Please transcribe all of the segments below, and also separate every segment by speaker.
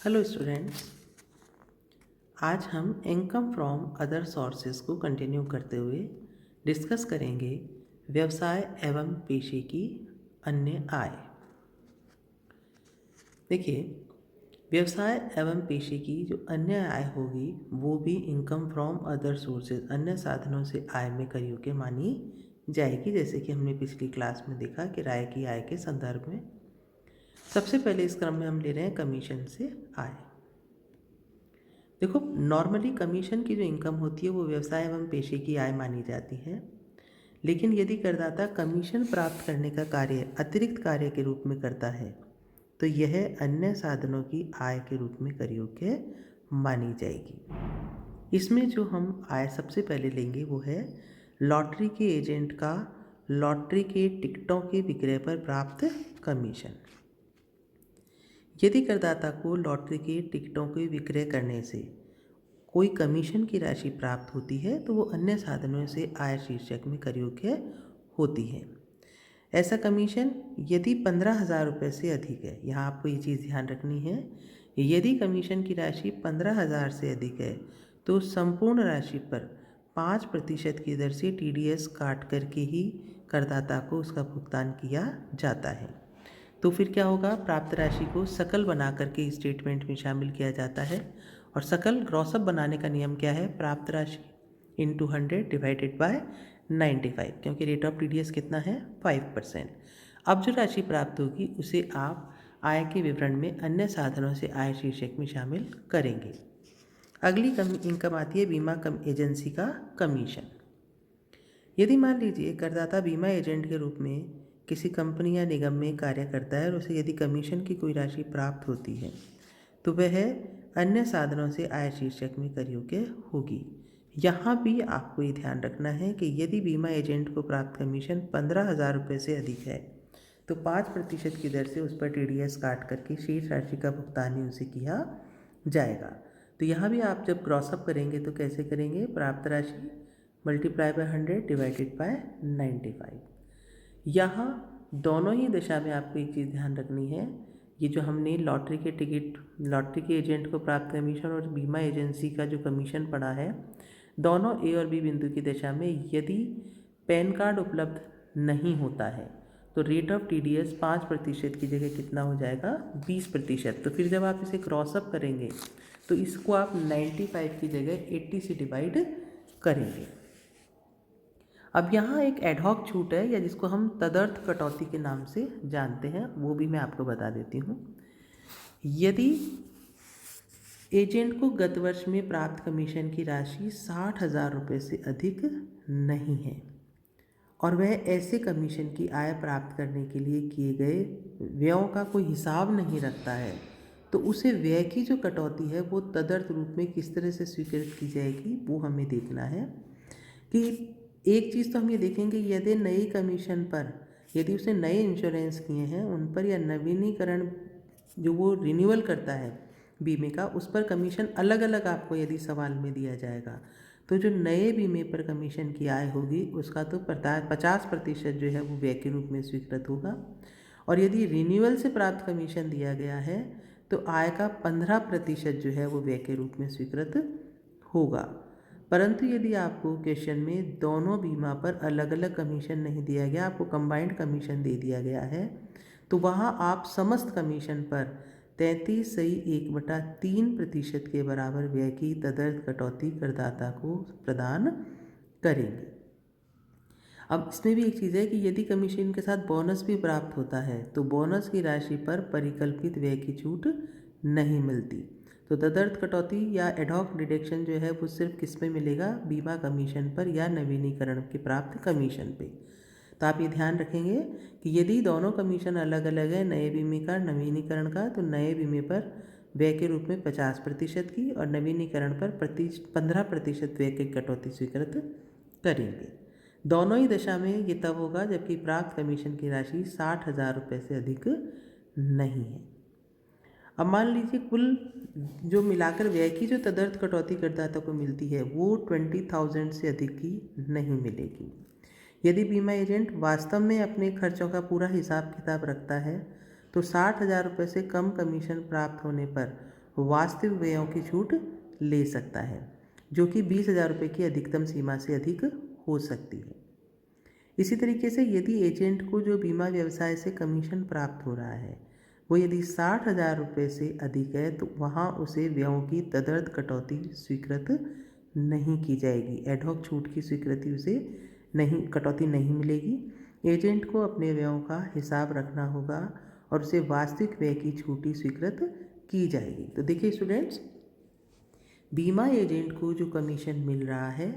Speaker 1: Hello students, आज हम income from other sources को कंटिन्यू करते हुए डिस्कस करेंगे व्यवसाय एवं पेशे की अन्य आय। देखिए, व्यवसाय एवं पेशे की जो अन्य आय होगी वो भी इनकम फ्रॉम अदर सोर्सेज अन्य साधनों से आय में कर योग्य मानी जाएगी। जैसे कि हमने पिछली क्लास में देखा किराए की आय के संदर्भ में सबसे पहले इस क्रम में हम ले रहे हैं कमीशन से आय। देखो, नॉर्मली कमीशन की जो इनकम होती है वो व्यवसाय एवं पेशे की आय मानी जाती है, लेकिन यदि करदाता कमीशन प्राप्त करने का कार्य अतिरिक्त कार्य के रूप में करता है तो यह अन्य साधनों की आय के रूप में कर योग्य मानी जाएगी। इसमें जो हम आय सबसे पहले लेंगे वो है लॉटरी के एजेंट का लॉटरी के टिकटों के विक्रय पर प्राप्त कमीशन। यदि करदाता को लॉटरी के टिकटों के विक्रय करने से कोई कमीशन की राशि प्राप्त होती है तो वो अन्य साधनों से आय शीर्षक में कर योग्य होती है। ऐसा कमीशन यदि 15,000 रुपये से अधिक है, यहाँ आपको ये चीज़ ध्यान रखनी है, यदि कमीशन की राशि 15,000 से अधिक है तो संपूर्ण राशि पर 5% की दर से TDS काट करके ही करदाता को उसका भुगतान किया जाता है। तो फिर क्या होगा, प्राप्त राशि को सकल बना करके स्टेटमेंट में शामिल किया जाता है। और सकल ग्रॉसअप बनाने का नियम क्या है, प्राप्त राशि इंटू 100 डिवाइडेड बाय 95, क्योंकि रेट ऑफ TDS कितना है 5%। अब जो राशि प्राप्त होगी उसे आप आय के विवरण में अन्य साधनों से आय शीर्षक में शामिल करेंगे। अगली इनकम आती है बीमा एजेंसी का कमीशन। यदि मान लीजिए करदाता बीमा एजेंट के रूप में किसी कंपनी या निगम में कार्य करता है और उसे यदि कमीशन की कोई राशि प्राप्त होती है तो वह अन्य साधनों से आय शीर्षक में कर योग्य होगी। यहाँ भी आपको ये ध्यान रखना है कि यदि बीमा एजेंट को प्राप्त कमीशन 15,000 रुपये से अधिक है तो 5% की दर से उस पर TDS काट करके शेष राशि का भुगतान ही उसे किया जाएगा। तो यहाँ भी आप जब क्रॉसअप करेंगे तो कैसे करेंगे, प्राप्त राशि मल्टीप्लाई बाय 100 डिवाइडेड बाय 95। यहाँ दोनों ही दशा में आपको एक चीज़ ध्यान रखनी है, ये जो हमने लॉटरी के टिकट, लॉटरी के एजेंट को प्राप्त कमीशन और बीमा एजेंसी का जो कमीशन पड़ा है, दोनों ए और बी बिंदु की दशा में यदि पैन कार्ड उपलब्ध नहीं होता है तो रेट ऑफ TDS 5% की जगह कितना हो जाएगा, 20%। तो फिर जब आप इसे क्रॉसअप करेंगे तो इसको आप 95 की जगह 80 से डिवाइड करेंगे। अब यहाँ एक एडहॉक छूट है या जिसको हम तदर्थ कटौती के नाम से जानते हैं, वो भी मैं आपको बता देती हूँ। यदि एजेंट को गत वर्ष में प्राप्त कमीशन की राशि 60,000 रुपये से अधिक नहीं है और वह ऐसे कमीशन की आय प्राप्त करने के लिए किए गए व्ययों का कोई हिसाब नहीं रखता है तो उसे व्यय की जो कटौती है वो तदर्थ रूप में किस तरह से स्वीकृत की जाएगी वो हमें देखना है। कि एक चीज़ तो हम ये देखेंगे, यदि नई कमीशन पर यदि उसने नए इंश्योरेंस किए हैं उन पर या नवीनीकरण जो वो रिन्यूअल करता है बीमे का, उस पर कमीशन अलग अलग आपको यदि सवाल में दिया जाएगा तो जो नए बीमे पर कमीशन की आय होगी उसका तो 50% जो है वो व्यय के रूप में स्वीकृत होगा। और यदि रिन्यूअल से प्राप्त कमीशन दिया गया है तो आय का 15% जो है वो व्यय के रूप में स्वीकृत होगा। परंतु यदि आपको क्वेश्चन में दोनों बीमा पर अलग अलग कमीशन नहीं दिया गया, आपको कंबाइंड कमीशन दे दिया गया है, तो वहाँ आप समस्त कमीशन पर 33.1/3% के बराबर व्यय की तदर्थ कटौती करदाता को प्रदान करेंगे। अब इसमें भी एक चीज़ है कि यदि कमीशन के साथ बोनस भी प्राप्त होता है तो बोनस की राशि पर परिकल्पित व्यय की छूट नहीं मिलती। तो तदर्थ कटौती या एडहॉक डिडक्शन जो है वो सिर्फ किस पे मिलेगा, बीमा कमीशन पर या नवीनीकरण के प्राप्त कमीशन पे। तो आप ये ध्यान रखेंगे कि यदि दोनों कमीशन अलग अलग है, नए बीमे का नवीनीकरण का, तो नए बीमे पर व्यय के रूप में 50% की और नवीनीकरण पर 15% व्यय की कटौती स्वीकृत करेंगे। दोनों ही दशा में ये तब होगा जबकि प्राप्त कमीशन की राशि 60,000 रुपये से अधिक नहीं है। अब मान लीजिए कुल जो मिलाकर व्यय की जो तदर्थ कटौती करदाता को मिलती है वो 20,000 से अधिक की नहीं मिलेगी। यदि बीमा एजेंट वास्तव में अपने खर्चों का पूरा हिसाब किताब रखता है तो 60,000 रुपये से कम कमीशन प्राप्त होने पर वास्तविक व्ययों की छूट ले सकता है, जो कि 20,000 रुपये की अधिकतम सीमा से अधिक हो सकती है। इसी तरीके से यदि एजेंट को जो बीमा व्यवसाय से कमीशन प्राप्त हो रहा है वो यदि 60,000 रुपये से अधिक है तो वहाँ उसे व्ययों की तदर्थ कटौती स्वीकृत नहीं की जाएगी। एडहॉक छूट की स्वीकृति उसे कटौती नहीं मिलेगी। एजेंट को अपने व्ययों का हिसाब रखना होगा और उसे वास्तविक व्यय की छूट ही स्वीकृत की जाएगी। तो देखिए स्टूडेंट्स, बीमा एजेंट को जो कमीशन मिल रहा है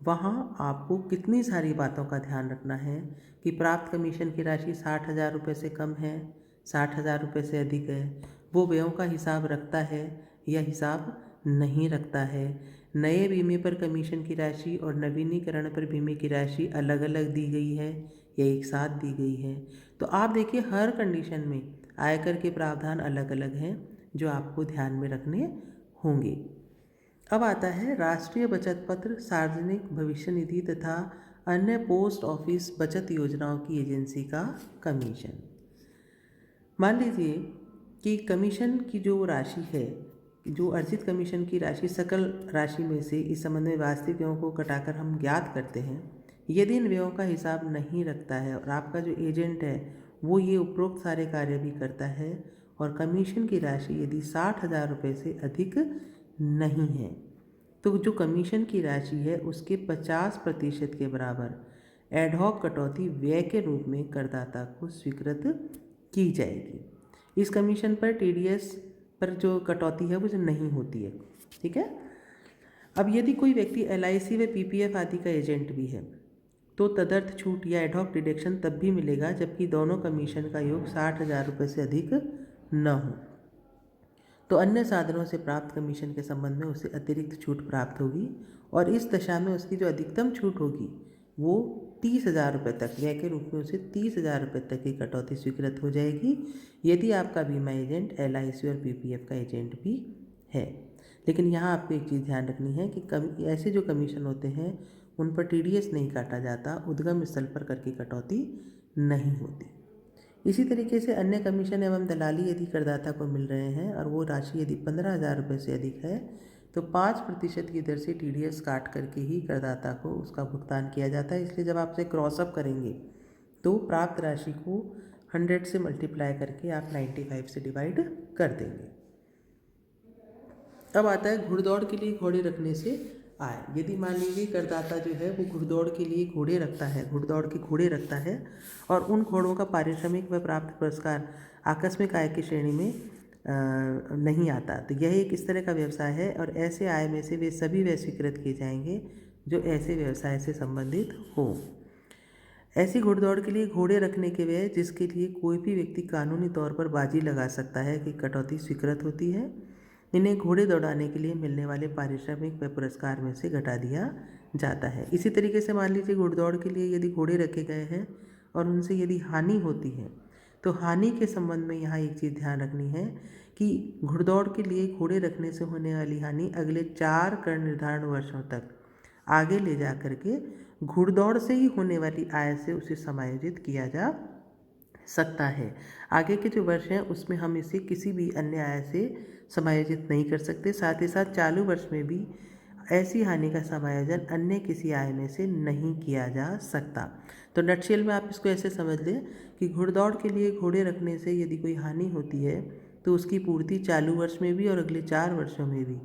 Speaker 1: वहाँ आपको कितनी सारी बातों का ध्यान रखना है कि प्राप्त कमीशन की राशि 60,000 रुपये से कम है, 60,000 रुपये से अधिक है, वो व्ययों का हिसाब रखता है या हिसाब नहीं रखता है। नए बीमे पर कमीशन की राशि और नवीनीकरण पर बीमे की राशि अलग अलग दी गई है या एक साथ दी गई है। तो आप देखिए हर कंडीशन में आयकर के प्रावधान अलग अलग हैं जो आपको ध्यान में रखने होंगे। अब आता है राष्ट्रीय बचत पत्र, सार्वजनिक भविष्य निधि तथा अन्य पोस्ट ऑफिस बचत योजनाओं की एजेंसी का कमीशन। मान लीजिए कि कमीशन की जो राशि है, जो अर्जित कमीशन की राशि सकल राशि में से इस संबंध में वास्तविक व्ययों को घटाकर हम ज्ञात करते हैं। यदि इन व्ययों का हिसाब नहीं रखता है और आपका जो एजेंट है वो ये उपरोक्त सारे कार्य भी करता है और कमीशन की राशि यदि 60,000 रुपये से अधिक नहीं है तो जो कमीशन की राशि है उसके 50% के बराबर एडहॉक कटौती व्यय के रूप में करदाता को स्वीकृत की जाएगी। इस कमीशन पर टीडीएस पर जो कटौती है वो जो नहीं होती है। ठीक है। अब यदि कोई व्यक्ति एलआईसी व पीपीएफ आदि का एजेंट भी है तो तदर्थ छूट या एडहॉक डिडक्शन तब भी मिलेगा जबकि दोनों कमीशन का योग 60,000 रुपये से अधिक न हो। तो अन्य साधनों से प्राप्त कमीशन के संबंध में उसे अतिरिक्त छूट प्राप्त होगी और इस दशा में उसकी जो अधिकतम छूट होगी वो 30,000 रुपये तक, व्यय के रूप में उसे 30,000 रुपये तक की कटौती स्वीकृत हो जाएगी यदि आपका बीमा एजेंट एलआईसी और पीपीएफ का एजेंट भी है। लेकिन यहाँ आपको एक चीज़ ध्यान रखनी है कि ऐसे जो कमीशन होते हैं उन पर टीडीएस नहीं काटा जाता, उद्गम स्थल पर कर की कटौती नहीं होती। इसी तरीके से अन्य कमीशन एवं दलाली यदि करदाता को मिल रहे हैं और वो राशि यदि 15,000 रुपये से अधिक है तो 5% की दर से टीडीएस काट करके ही करदाता को उसका भुगतान किया जाता है। इसलिए जब आप उसे क्रॉसअप करेंगे तो प्राप्त राशि को 100 से मल्टीप्लाई करके आप 95 से डिवाइड कर देंगे। अब आता है घुड़दौड़ के लिए घोड़े रखने से आय। यदि मान लीजिए करदाता जो है वो घुड़दौड़ के लिए घोड़े रखता है, घुड़दौड़ के घोड़े रखता है और उन घोड़ों का पारिश्रमिक व प्राप्त पुरस्कार आकस्मिक आय की श्रेणी में नहीं आता, तो यह एक इस तरह का व्यवसाय है और ऐसे आय में से वे सभी व्यय स्वीकृत किए जाएंगे जो ऐसे व्यवसाय से संबंधित हो। ऐसी घुड़दौड़ के लिए घोड़े रखने के व्यय जिसके लिए कोई भी व्यक्ति कानूनी तौर पर बाजी लगा सकता है कि कटौती स्वीकृत होती है, इन्हें घोड़े दौड़ाने के लिए मिलने वाले पारिश्रमिक व पुरस्कार में से घटा दिया जाता है। इसी तरीके से मान लीजिए घुड़दौड़ के लिए यदि घोड़े रखे गए हैं और उनसे यदि हानि होती है तो हानि के संबंध में यहाँ एक चीज़ ध्यान रखनी है कि घुड़दौड़ के लिए घोड़े रखने से होने वाली हानि अगले 4 कर निर्धारण वर्षों तक आगे ले जा करके घुड़दौड़ से ही होने वाली आय से उसे समायोजित किया जा सकता है। आगे के जो वर्ष हैं उसमें हम इसे किसी भी अन्य आय से समायोजित नहीं कर सकते। साथ ही साथ चालू वर्ष में भी ऐसी हानि का समायोजन अन्य किसी आय में से नहीं किया जा सकता। तो नटशेल में आप इसको ऐसे समझ लें कि घुड़दौड़ के लिए घोड़े रखने से यदि कोई हानि होती है तो उसकी पूर्ति चालू वर्ष में भी और अगले 4 वर्षों में भी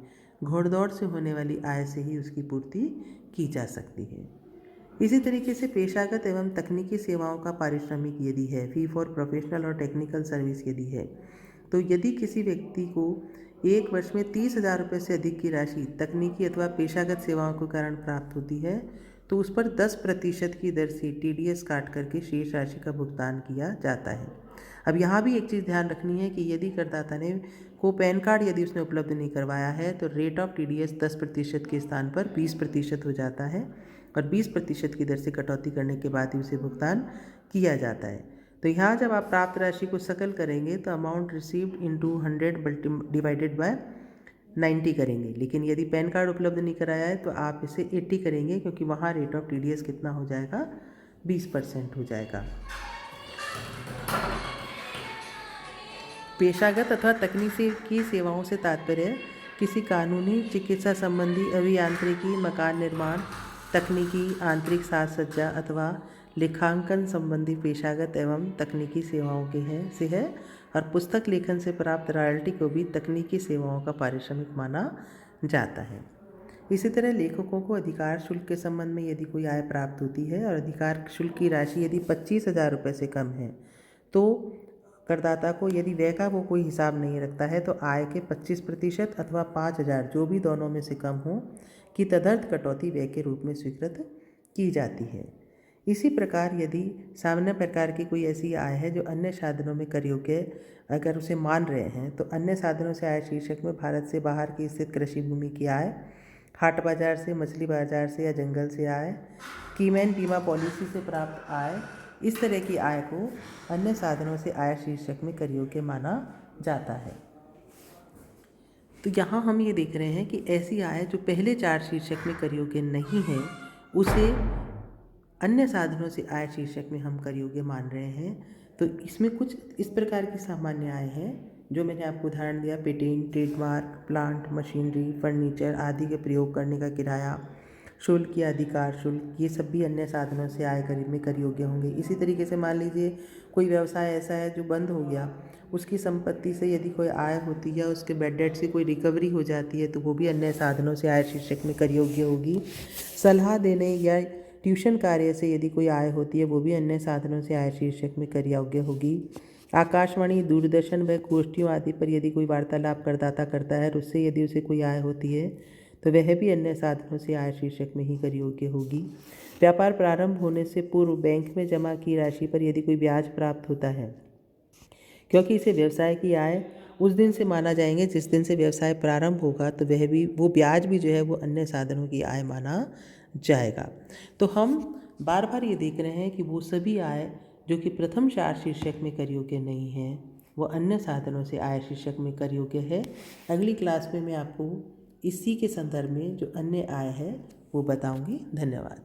Speaker 1: घोड़दौड़ से होने वाली आय से ही उसकी पूर्ति की जा सकती है। इसी तरीके से पेशागत एवं तकनीकी सेवाओं का पारिश्रमिक यदि है, फी फॉर प्रोफेशनल और टेक्निकल सर्विस यदि है, तो यदि किसी व्यक्ति को एक वर्ष में 30,000 रुपये से अधिक की राशि तकनीकी अथवा पेशागत सेवाओं के कारण प्राप्त होती है तो उस पर 10% की दर से टीडीएस काट करके शेष राशि का भुगतान किया जाता है। अब यहाँ भी एक चीज़ ध्यान रखनी है कि यदि करदाता ने को पैन कार्ड यदि उसने उपलब्ध नहीं करवाया है तो रेट ऑफ टीडीएस 10% के स्थान पर 20% हो जाता है और 20% की दर से कटौती करने के बाद ही उसे भुगतान किया जाता है। तो यहाँ जब आप प्राप्त राशि को सकल करेंगे तो amount received into 100 divided by 90 करेंगे, लेकिन यदि पैन कार्ड उपलब्ध नहीं कराया है तो आप इसे 80 करेंगे क्योंकि वहाँ रेट ऑफ टीडीएस कितना हो जाएगा, 20% हो जाएगा। पेशागत अथवा तकनीकी सेवाओं से तात्पर्य किसी कानूनी, चिकित्सा संबंधी, अभियांत्रिकी, मकान निर्माण, तकनीकी, आंतरिक साज सज्जा अथवा लेखांकन संबंधी पेशागत एवं तकनीकी सेवाओं से है। और पुस्तक लेखन से प्राप्त रॉयल्टी को भी तकनीकी सेवाओं का पारिश्रमिक माना जाता है। इसी तरह लेखकों को अधिकार शुल्क के संबंध में यदि कोई आय प्राप्त होती है और अधिकार शुल्क की राशि यदि 25,000 रुपये से कम है तो करदाता को, यदि व्यय का वो कोई हिसाब नहीं रखता है, तो आय के 25% अथवा 5,000 जो भी दोनों में से कम हो की तदर्थ कटौती व्यय के रूप में स्वीकृत की जाती है। इसी प्रकार यदि सामान्य प्रकार की कोई ऐसी आय है जो अन्य साधनों में कर योग्य अगर उसे मान रहे हैं, तो अन्य साधनों से आय शीर्षक में भारत से बाहर की स्थित कृषि भूमि की आय, हाट बाजार से, मछली बाजार से या जंगल से आय, कीमैन बीमा पॉलिसी से प्राप्त आय, इस तरह की आय को अन्य साधनों से आय शीर्षक में कर योग्य माना जाता है। तो यहाँ हम ये देख रहे हैं कि ऐसी आय जो पहले 4 शीर्षक में कर योग्य नहीं है, उसे अन्य साधनों से आय शीर्षक में हम कर योग्य मान रहे हैं। तो इसमें कुछ इस प्रकार की सामान्य आय है जो मैंने आपको उदाहरण दिया: patent, trademark, plant, machinery, furniture आदि के प्रयोग करने का किराया, शुल्क या अधिकार शुल्क, ये सब भी अन्य साधनों से आय में कर योग्य होंगे। इसी तरीके से मान लीजिए कोई व्यवसाय ऐसा है जो बंद हो गया, उसकी संपत्ति से यदि कोई आय होती है, उसके बैड डेट से कोई रिकवरी हो जाती है, तो वो भी अन्य साधनों से आय शीर्षक में कर योग्य होगी। सलाह देने या ट्यूशन कार्य से यदि कोई आय होती है, वो भी अन्य साधनों से आय शीर्षक में कर योग्य होगी। आकाशवाणी, दूरदर्शन व गोष्ठियों आदि पर यदि कोई वार्तालाप करदाता करता है और उससे यदि उसे कोई आय होती है, तो वह भी अन्य साधनों से आय शीर्षक में ही कर योग्य होगी। व्यापार प्रारंभ होने से पूर्व बैंक में जमा की राशि पर यदि कोई ब्याज प्राप्त होता है, क्योंकि इसे व्यवसाय की आय उस दिन से माना जाएंगे जिस दिन से व्यवसाय प्रारंभ होगा, तो वो ब्याज भी जो है वो अन्य साधनों की आय माना जाएगा। तो हम बार बार ये देख रहे हैं कि वो सभी आय जो कि प्रथम 4 शीर्षक में कर योग्य नहीं है, वो अन्य साधनों से आय शीर्षक में कर योग्य है। अगली क्लास में मैं आपको इसी के संदर्भ में जो अन्य आय है वो बताऊंगी। धन्यवाद।